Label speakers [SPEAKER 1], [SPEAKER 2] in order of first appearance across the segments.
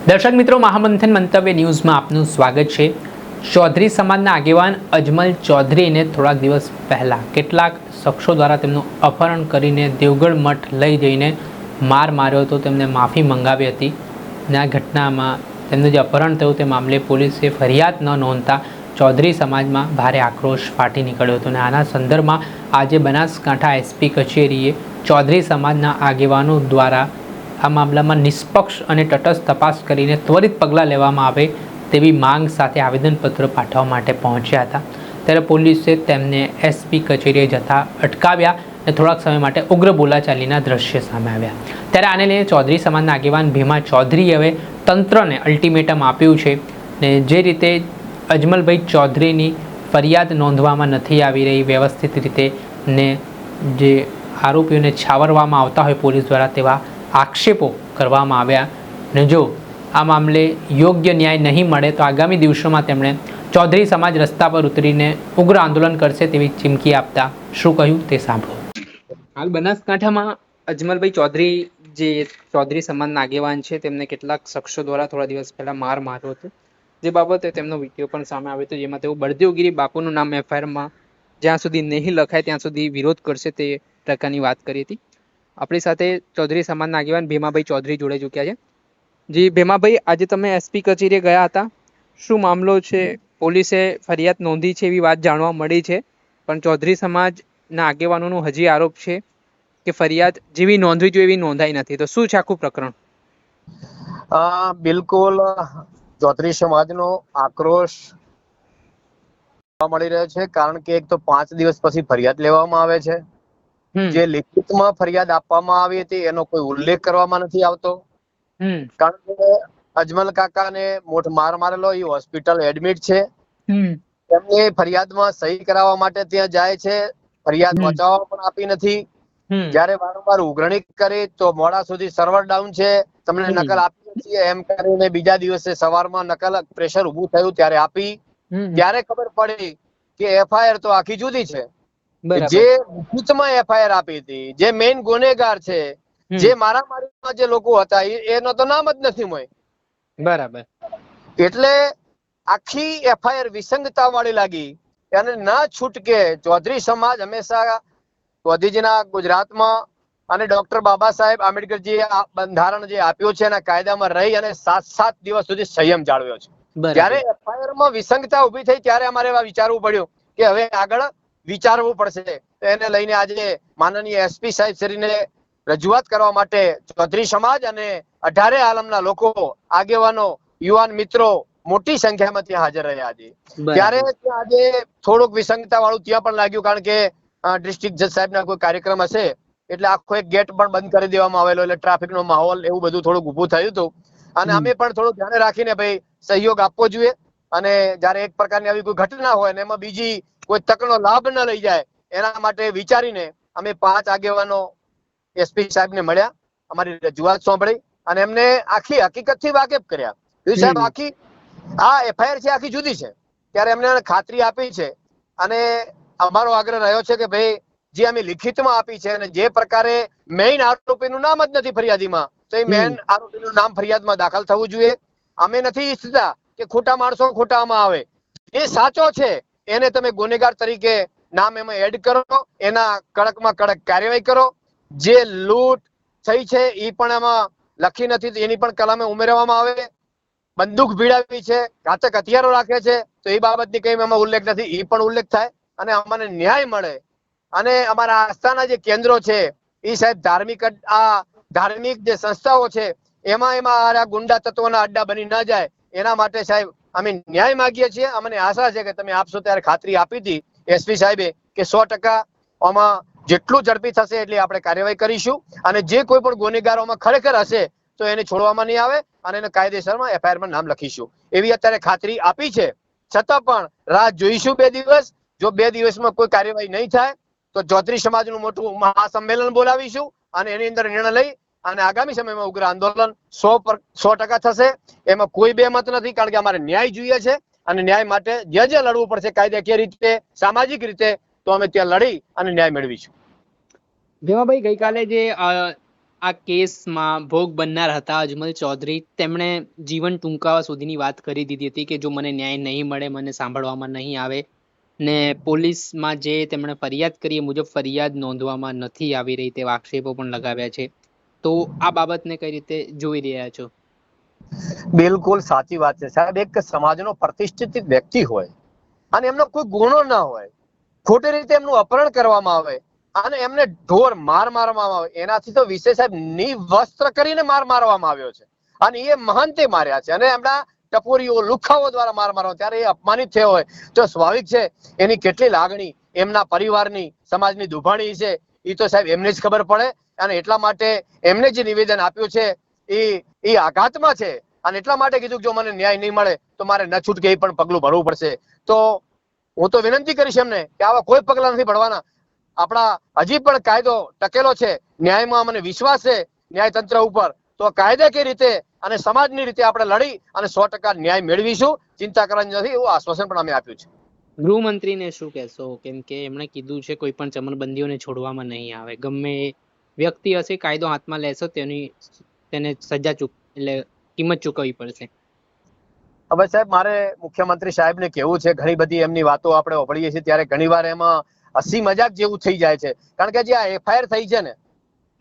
[SPEAKER 1] દર્શક મિત્રો, મહામંથન મંતવ્ય ન્યૂઝમાં આપનું સ્વાગત છે। ચૌધરી સમાજના આગેવાન અજમલ ચૌધરીને થોડાક દિવસ પહેલાં કેટલાક શખ્સો દ્વારા તેમનું અપહરણ કરીને દેવગઢ મઠ લઈ જઈને માર માર્યો હતો। તેમને માફી મંગાવી હતી અને આ ઘટનામાં તેમનું જે અપહરણ થયું તે મામલે પોલીસે ફરિયાદ ન નોંધતા ચૌધરી સમાજમાં ભારે આક્રોશ ફાટી નીકળ્યો હતો અને આના સંદર્ભમાં આજે બનાસકાંઠા એસપી કચેરીએ ચૌધરી સમાજના આગેવાનો દ્વારા આ મામલામાં નિષ્પક્ષ અને તટસ્થ તપાસ કરીને ત્વરિત પગલાં લેવામાં આવે તેવી માંગ સાથે આવેદનપત્ર પાઠવવા માટે પહોંચ્યા હતા। ત્યારે પોલીસે તેમને એસપી કચેરીએ જતા અટકાવ્યા અને થોડાક સમય માટે ઉગ્ર બોલાચાલીના દ્રશ્ય સામે આવ્યા। ત્યારે આને લઈને ચૌધરી સમાજના આગેવાન ભીમા ચૌધરીએ હવે તંત્રને અલ્ટિમેટમ આપ્યું છે ને જે રીતે અજમલભાઈ ચૌધરીની ફરિયાદ નોંધવામાં નથી આવી રહી વ્યવસ્થિત રીતે ને જે આરોપીઓને છાવરવામાં આવતા હોય પોલીસ દ્વારા તેવા આક્ષેપો કરવામાં આવ્યા ને જો આ મામલે યોગ્ય ન્યાય નહીં મળે તો આગામી દિવસોમાં તેમણે ચૌધરી સમાજ રસ્તા પર ઉતરીને ઉગ્ર આંદોલન કરશે તેવી ચીમકી આપતા શું કહ્યું તે સાંભળો। હાલ બનાસકાંઠામાં અજમલભાઈ ચૌધરી જે ચૌધરી સમાજના આગેવાન છે તેમને કેટલાક શખ્સો દ્વારા થોડા દિવસ પહેલા માર માર્યો હતો, જે બાબતે તેમનો વિડીયો પણ સામે આવ્યો હતો જેમાં તેઓ બળદેવગીરી બાપુનું નામ એફઆઈઆરમાં જ્યાં સુધી નહીં લખાય ત્યાં સુધી વિરોધ કરશે તે પ્રકારની વાત કરી હતી। આપણી સાથે ચૌધરી સમાજના આગેવાન ભીમાભાઈ ચૌધરી જોડે ચૂક્યા છે। જી ભીમાભાઈ, આજે તમે એસપી કચેરીએ ગયા હતા, શું મામલો છે? પોલીસે ફરિયાદ નોંધી છે એવી વાત જાણવા મળી છે, પણ ચૌધરી સમાજના આગેવાનોનો હજી આરોપ છે કે ફરિયાદ જેવી નોંધવી જોઈએ એવી નોંધાઈ નથી, તો શું છે આખું પ્રકરણ?
[SPEAKER 2] બિલકુલ ચૌધરી સમાજનો આક્રોશ મળી રહ્યો છે, કારણ કે એક તો 5 દિવસ પછી ફરિયાદ લેવામાં આવે છે, જે લિખિતમાં ફરિયાદ આપવામાં આવી હતી એનો કોઈ ઉલ્લેખ કરવામાં નથી આવતો, કારણ કે અજમલ કાકાને મોઢ માર મારેલો એ હોસ્પિટલ એડમિટ છે। એમની ફરિયાદમાં સહી કરાવવા માટે ત્યાં જાય છે, ફરિયાદ બચાવવા પણ આપી નથી। જ્યારે વારંવાર ઉઘરણી કરી તો મોડા સુધી સર્વર ડાઉન છે, તમને નકલ આપી છીએ એમ કરીને બીજા દિવસે સવારમાં નકલ પ્રેશર ઊભું થયું ત્યારે આપી, ત્યારે ખબર પડી કે એફઆઈઆર તો આખી જુદી છે। જે લિખિતમાં એફઆઈઆર આપી હતી, જે મેઇન ગુનેગાર છે, જે મારામારીમાં જે લોકો હતા એનો તો નામ જ નથી મોય।
[SPEAKER 1] બરાબર,
[SPEAKER 2] એટલે આખી એફઆઈઆર વિસંગતા વાળી લાગી અને ના છૂટકે ચૌધરી સમાજ હંમેશા મોદીજીના ગુજરાતમાં અને ડોક્ટર બાબા સાહેબ આંબેડકરજીએ બંધારણ જે આપ્યું છે એના કાયદામાં રહી અને 7 દિવસ સુધી સંયમ જાળવ્યો છે। ત્યારે એફઆઈઆરમાં વિસંગતા ઉભી થઈ ત્યારે અમારે એવા વિચારવું પડ્યું કે હવે આગળ વિચારવું પડશે। એને લઈને આજે માનનીય એસપી સાહેબ શ્રીને રજૂઆત કરવા માટે ચૌધરી સમાજ અને 18 આલમના લોકો, આગેવાનો, યુવાન મિત્રો મોટી સંખ્યામાં ત્યાં હાજર રહ્યા છે। ત્યારે આજે થોડુંક વિસંગતા વાળું ત્યાં પણ લાગ્યું, કારણ કે ડિસ્ટ્રિક્ટ જજ સાહેબના કોઈ કાર્યક્રમ હશે એટલે આખો એક ગેટ પણ બંધ કરી દેવામાં આવેલો, એટલે ટ્રાફિકનો માહોલ એવું બધું થોડુંક ઊભું થયું હતું અને અમે પણ થોડું ધ્યાન રાખીને ભાઈ સહયોગ આપવો જોઈએ અને જ્યારે એક પ્રકારની આવી કોઈ ઘટના હોય ને એમાં બીજી કોઈ તકનો લાભ ન લઈ જાય એના માટે વિચારીને અમે 5 આગેવાનો એસપી સાહેબને મળ્યા, અમારી રજૂઆત સાંભળી અને એમને આખી હકીકતથી વાકેફ કર્યા। સાહેબ આખી આ એફઆઈઆર છે આખી જુદી છે, ત્યારે એમને ખાતરી આપી છે અને અમારો આગ્રહ રહ્યો છે કે ભાઈ જે અમે લિખિતમાં આપી છે અને જે પ્રકારે મેઇન આરોપીનું નામ જ નથી ફરિયાદીમાં, તો એ મેઇન આરોપીનું નામ ફરિયાદમાં દાખલ થવું જોઈએ। અમે નથી ઈચ્છતા કે ખોટા માણસો ખોટામાં આવે, એ સાચો છે એને તમે ગુનેગાર તરીકે નામ એમાં એડ કરો, એના કડકમાં કડક કાર્યવાહી કરો। જે લૂંટ થઈ છે એ પણ એમાં લખી નથી એની પણ કલમે ઉમેરવામાં આવે, બંદૂક ભીડાવી છે, ઘાતક હથિયારો રાખે છે તો એ બાબતની કઈ એમાં ઉલ્લેખ નથી, એ પણ ઉલ્લેખ થાય અને અમને ન્યાય મળે। અને અમારા આસ્થાના જે કેન્દ્રો છે એ સાહેબ ધાર્મિક જે સંસ્થાઓ છે એમાં આ ગુંડા તત્વોના અડ્ડા બની ન જાય એના માટે સાહેબ અમે ન્યાય માંગીએ છીએ। અમને આશા છે કે તમે આપશો, ત્યારે ખાતરી આપી હતી એસપી સાહેબે કે 100% આમાં જેટલું ઝડપી થશે એટલી આપણે કાર્યવાહી કરીશું અને જે કોઈ પણ ગુનેગારોમાં ખરેખર હશે તો એને છોડવામાં નહીં આવે અને એને કાયદેસરમાં એફઆઈઆરમાં નામ લખીશું એવી અત્યારે ખાતરી આપી છે। છતાં પણ રાહ જોઈશું 2 દિવસ, જો 2 દિવસમાં કોઈ કાર્યવાહી નહીં થાય તો ચૌધરી સમાજનું મોટું મહાસંમેલન બોલાવીશું અને એની અંદર નિર્ણય લઈ અને આગામી સમયમાં ઉગ્ર આંદોલન 100% થશે। એમાં કોઈ બેમત નથી, કારણ કે અમારે ન્યાય જોઈએ છે અને ન્યાય માટે જે લડવું પડશે કાયદાકીય રીતે, સામાજિક રીતે, તો અમે ત્યાં લડી અને ન્યાય મેળવીશું।
[SPEAKER 1] ભીમાભાઈ, ગઈકાલે જે આ કેસમાં ભોગ બનનાર હતા અજમલ ચૌધરી. તેમણે જીવન ટૂંકાવા સુધીની વાત કરી દીધી હતી કે જો મને ન્યાય નહીં મળે, મને સાંભળવામાં નહીં આવે, ને પોલીસમાં જે તેમણે ફરિયાદ કરી એ મુજબ ફરિયાદ નોંધવામાં નથી આવી રહી તેવા આક્ષેપો પણ લગાવ્યા છે. તો આ બાબતને કઈ રીતે જોઈ રહ્યા છો?
[SPEAKER 2] બિલકુલ સાચી વાત છે સાહેબ. એક સમાજનો પ્રતિષ્ઠિત વ્યક્તિ હોય અને એમનો કોઈ ગુનો ના હોય, ખોટી રીતે એમનું અપહરણ કરવામાં આવે અને એમને ઢોર માર મારવામાં આવે, એનાથી તો વિશે સાહેબ નિવસ્ત્ર કરીને માર મારવામાં આવ્યો છે અને એ મહાનતે માર્યા છે અને એમના ટપોરીઓ લુખાઓ દ્વારા માર મારવા, ત્યારે એ અપમાનિત થયો હોય તો સ્વાભાવિક છે એની કેટલી લાગણી એમના પરિવારની, સમાજની દુભાણી છે એ તો સાહેબ એમને જ ખબર પડે. અને એટલા માટે એમને જે નિવેદન આપ્યું છે એ આઘાતમાં છે અને એટલા માટે કીધું કે જો મને ન્યાય નહીં મળે તો મારે ન છૂટકે એ પણ પગલું ભરવું પડશે. તો હું તો વિનંતી કરીશ એમને કે આવા કોઈ પગલા નથી ભરવાના. આપણા હજી પણ કાયદો ટકેલો છે, ન્યાયમાં મને વિશ્વાસ છે, ન્યાયતંત્ર ઉપર. તો કાયદાકીય રીતે અને સમાજની રીતે આપણે લડી અને 100% ન્યાય મેળવીશું, ચિંતા કરવાની નથી, એવું આશ્વાસન પણ અમે આપ્યું છે.
[SPEAKER 1] ગૃહમંત્રીને શું કહેશો? કેમ કે એમણે કીધું છે કોઈ પણ ચમનબંધીઓને છોડવામાં નહીં આવે, ગમે એ વ્યક્તિ હશે કાયદો હાથમાં લેશો તેને સજા એટલે કિંમત ચૂકવવી પડશે.
[SPEAKER 2] હવે સાહેબ મારે મુખ્યમંત્રી સાહેબને કહેવું છે, ઘણી બધી એમની વાતો આપણે સાંભળીએ છીએ ત્યારે ઘણીવાર એમાં હસી મજાક જેવું થઈ જાય છે. કારણ કે જે આ એફઆઈઆર થઈ છે ને,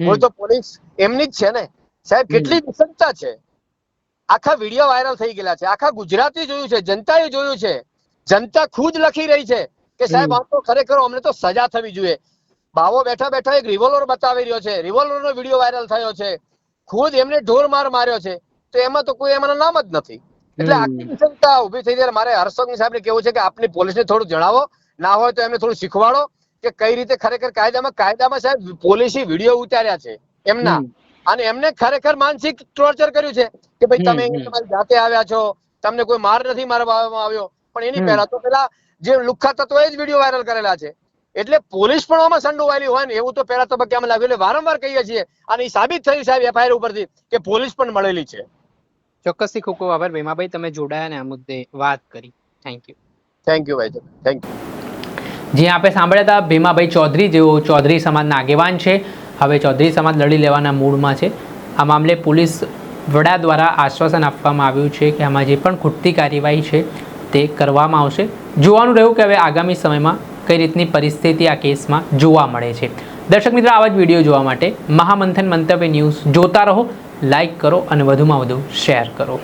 [SPEAKER 2] કોઈ તો પોલીસ એમની જ છે ને સાહેબ. કેટલી વિસંગતતા છે. આખા વિડીયો વાયરલ થઈ ગયેલા છે, આખા ગુજરાતે જોયું છે, જનતાએ જોયું છે. જનતા ખુદ લખી રહી છે કે સાહેબ આ તો ખરેખર અમને તો સજા થવી જોઈએ. બાવો બેઠા બેઠા એક રિવોલ્વર બતાવી રહ્યો છે, રિવોલ્વરનો વિડીયો વાયરલ થયો છે, ખુદ એમને ઢોર માર માર્યો છે, તો એમાં તો કોઈ એમના નામ જ નથી. એટલે આખી વિસંગતતા ઉભી થઈ ત્યારે મારે હર્ષોક સાહેબને કેવું છે કે આપની પોલીસને થોડું જણાવો, ના હોય તો એમને થોડું શીખવાડો કે કઈ રીતે ખરેખર કાયદામાં સાહેબ પોલીસે વિડીયો ઉતાર્યા છે એમના અને એમને ખરેખર માનસિક ટોર્ચર કર્યું છે કે ભાઈ તમે તમારી જાતે આવ્યા છો, તમને કોઈ માર નથી મારવામાં આવ્યો. પણ એની પહેલા જે લુખ્ખા તત્વોએ જ વિડીયો વાયરલ કરેલા છે. એટલે પોલીસ પણ આમાં સંડોવાયેલી હોય ને એવું તો પહેલા તબક્કામાં લાગ્યું. એટલે વારંવાર કહીએ છીએ અને એ સાબિત થયું સાહેબ એફઆઈઆર ઉપરથી કે પોલીસ પણ મળેલી છે.
[SPEAKER 1] ચોક્કસથી ખૂબ ખૂબ આભાર ભીમાભાઈ, તમે જોડાયા અને આ મુદ્દે વાત કરી. Thank you.
[SPEAKER 2] થેન્ક યુ ભાઈ, થેન્ક યુ.
[SPEAKER 1] જે આપણે સાંભળ્યા હતા ભીમાભાઈ ચૌધરી, જેઓ ચૌધરી સમાજના આગેવાન છે. હવે ચૌધરી સમાજ લડી લેવાના મૂડમાં છે. આ મામલે પોલીસ વડા દ્વારા આશ્વાસન આપવામાં આવ્યું છે કે આમાં જે પણ ખૂટતી કાર્યવાહી છે તે કરવામાં આવશે. જોવાનું રહ્યું કે હવે આગામી સમયમાં કઈ રીતની પરિસ્થિતિ આ કેસમાં જોવા મળે છે. દર્શક મિત્રો, આવા જ વિડીયો જોવા માટે મહામંથન મંતવ્ય ન્યૂઝ જોતા રહો, લાઇક કરો અને વધુમાં વધુ શેર કરો.